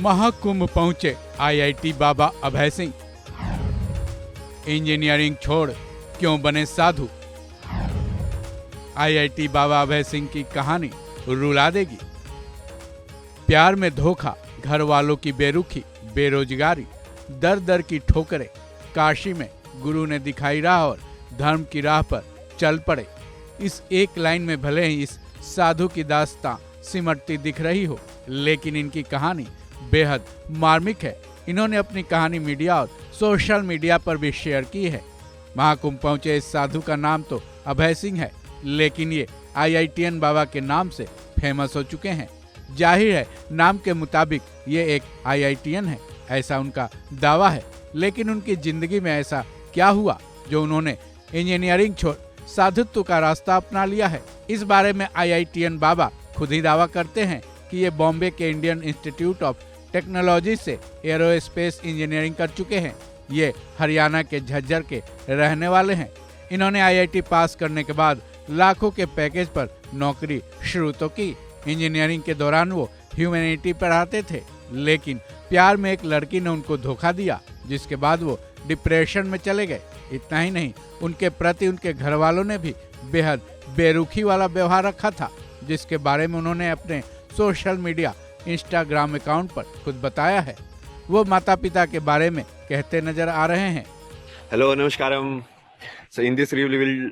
महाकुंभ पहुंचे आईआईटी बाबा अभय सिंह। इंजीनियरिंग छोड़ क्यों बने साधु। आईआईटी बाबा अभय सिंह की कहानी रुला देगी। प्यार में धोखा, घर वालों की बेरुखी, बेरोजगारी, दर दर की ठोकरें, काशी में गुरु ने दिखाई राह और धर्म की राह पर चल पड़े। इस एक लाइन में भले ही इस साधु की दास्तां सिमटती दिख रही हो, लेकिन इनकी कहानी बेहद मार्मिक है। इन्होंने अपनी कहानी मीडिया और सोशल मीडिया पर भी शेयर की है। महाकुंभ पहुंचे इस साधु का नाम तो अभय सिंह है, लेकिन ये आईआईटीएन बाबा के नाम से फेमस हो चुके हैं। जाहिर है, नाम के मुताबिक ये एक आईआईटीएन है, ऐसा उनका दावा है। लेकिन उनकी जिंदगी में ऐसा क्या हुआ जो उन्होंने इंजीनियरिंग छोड़ साधुत्व का रास्ता अपना लिया है। इस बारे में आईआईटीएन बाबा खुद ही दावा करते हैं कि ये बॉम्बे के इंडियन इंस्टीट्यूट ऑफ टेक्नोलॉजी से एरोस्पेस इंजीनियरिंग कर चुके हैं। ये हरियाणा के झज्जर के रहने वाले हैं। इन्होंने आईआईटी पास करने के बाद लाखों के पैकेज पर नौकरी शुरू तो की। इंजीनियरिंग के दौरान वो ह्यूमैनिटी पढ़ाते थे, लेकिन प्यार में एक लड़की ने उनको धोखा दिया, जिसके बाद वो डिप्रेशन में चले गए। इतना ही नहीं, उनके प्रति उनके घर वालों ने भी बेहद बेरुखी वाला व्यवहार रखा था, जिसके बारे में उन्होंने अपने सोशल मीडिया इंस्टाग्राम अकाउंट पर खुद बताया है। वो माता पिता के बारे में कहते नजर आ रहे हैं। Hello, Namaskaram. So in this review, we will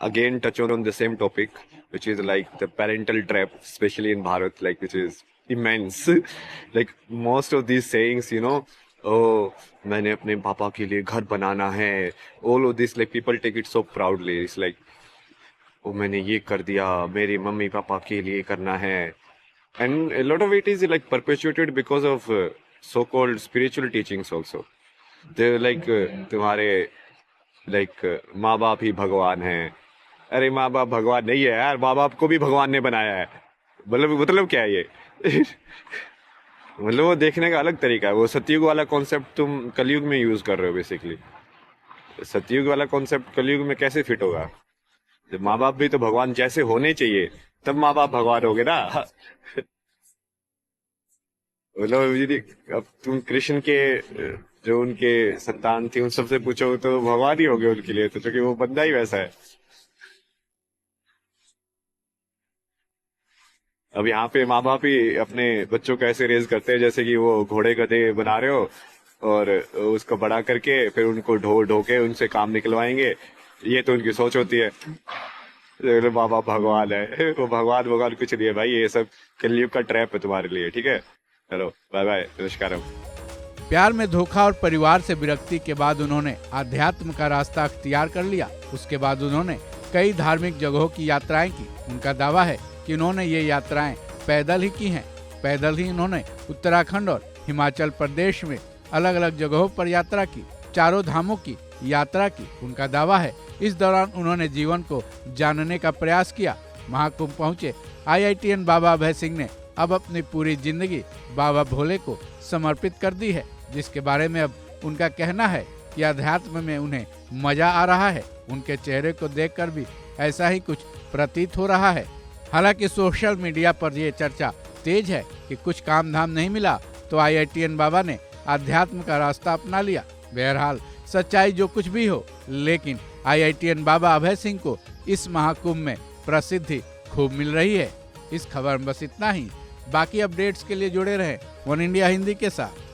again touch on the same topic, which is like the parental trap, especially in Bharat, like which is immense. Like most of these sayings, oh, मैंने अपने पापा के लिए घर बनाना है. All of this, like people take it so proudly. It's like, oh, मैंने ये कर दिया, मेरे मम्मी पापा के लिए करना है. And a lot of it is like perpetuated because of so-called spiritual teachings also. They're like तुम्हारे like माँ बाप ही भगवान हैं. अरे माँ बाप भगवान नहीं है यार, माँ बाप को भी भगवान ने बनाया है. मतलब क्या है ये? मतलब वो देखने का अलग तरीका है. वो सतयुग वाला कॉन्सेप्ट तुम कलयुग में यूज कर रहे हो बेसिकली. सतयुग वाला कॉन्सेप्ट कलयुग में कैसे फिट होगा? जब माँ बाप भी तो भगवान जैसे होने चाहिए, तब माँ बाप भगवान होगे ना. मतलब अब तुम कृष्ण के जो उनके संतान थी उन सबसे पूछो तो भगवान ही होगे उनके लिए, तो क्योंकि वो बंदा ही वैसा है. अब यहाँ पे माँ बाप ही अपने बच्चों को ऐसे रेज करते हैं जैसे कि वो घोड़े गधे बना रहे हो, और उसको बड़ा करके फिर उनको ढो के उनसे काम निकलवाएंगे. ये तो उनकी सोच होती है. माँ बाप भगवान है, वो भगवान कुछ नहीं है भाई. ये सब कलयुग का ट्रैप है तुम्हारे लिए. ठीक है, चलो बाय बाय, नमस्कारम. प्यार में धोखा और परिवार से विरक्ति के बाद उन्होंने आध्यात्म का रास्ता अख्तियार कर लिया। उसके बाद उन्होंने कई धार्मिक जगहों की यात्राएं की। उनका दावा है कि उन्होंने ये यात्राएं पैदल ही की हैं। पैदल ही उन्होंने उत्तराखंड और हिमाचल प्रदेश में अलग अलग जगहों पर यात्रा की, चारों धामों की यात्रा की। उनका दावा है इस दौरान उन्होंने जीवन को जानने का प्रयास किया। महाकुंभ पहुंचे आईआईटीएन बाबा अभय सिंह ने अब अपनी पूरी जिंदगी बाबा भोले को समर्पित कर दी है, जिसके बारे में अब उनका कहना है कि अध्यात्म में उन्हें मजा आ रहा है। उनके चेहरे को देखकर भी ऐसा ही कुछ प्रतीत हो रहा है। हालांकि सोशल मीडिया पर यह चर्चा तेज है कि कुछ काम धाम नहीं मिला तो आईआईटीएन बाबा ने अध्यात्म का रास्ता अपना लिया। बहरहाल सच्चाई जो कुछ भी हो, लेकिन आईआईटीएन बाबा अभय सिंह को इस महाकुंभ में प्रसिद्धि खूब मिल रही है। इस खबर में बस इतना ही। बाकी अपडेट्स के लिए जुड़े रहें वन इंडिया हिंदी के साथ।